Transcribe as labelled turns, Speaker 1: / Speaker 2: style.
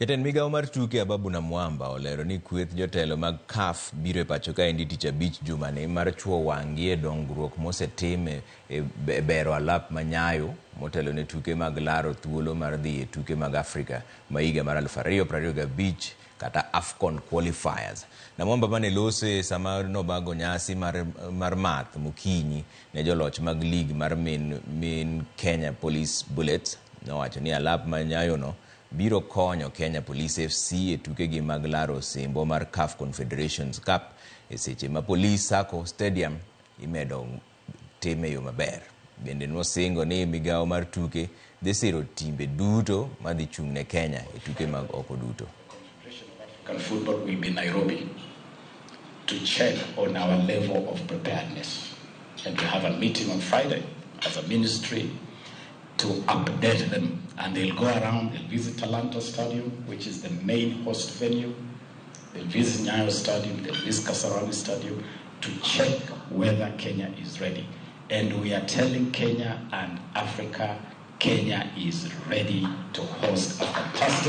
Speaker 1: Jotend migawo mar tuke Ababu na Mwamba olero ni kweth jotelo mag CAF biro e pacho ka endi tich abich jumani mar chuo wang'gi e dongruok mosetim e bero alap ma Nyayo motelo ne tuke mag laro thuolo mar dhi e tuke mag Afrika ma higa mar 2025 kata AFCON qualifiers. Na Mwamba mane lose sama nobago nyasi mar math mokinyi ne joloch mag lig mar min Kenya Police Bullets nowacho ni alap ma Nyayo no biro konyo Kenya Police FC e tuke gi mag laro simbo mar CAF Confederations Cup e seche ma Police Sacco Stadium imedo time yo maber. Bende nosingo ni migawo mar tuke dhi siro timbe duto madhi chung' ne Kenya e tuke mag oko duto.
Speaker 2: African football will be Nairobi to check on our level of preparedness, and we have a meeting on Friday as a ministry to update them, and they'll go around, they'll visit Talanta Stadium, which is the main host venue, they'll visit Nyayo Stadium, they'll visit Kasarani Stadium to check whether Kenya is ready. And we are telling Kenya and Africa, Kenya is ready to host a fantastic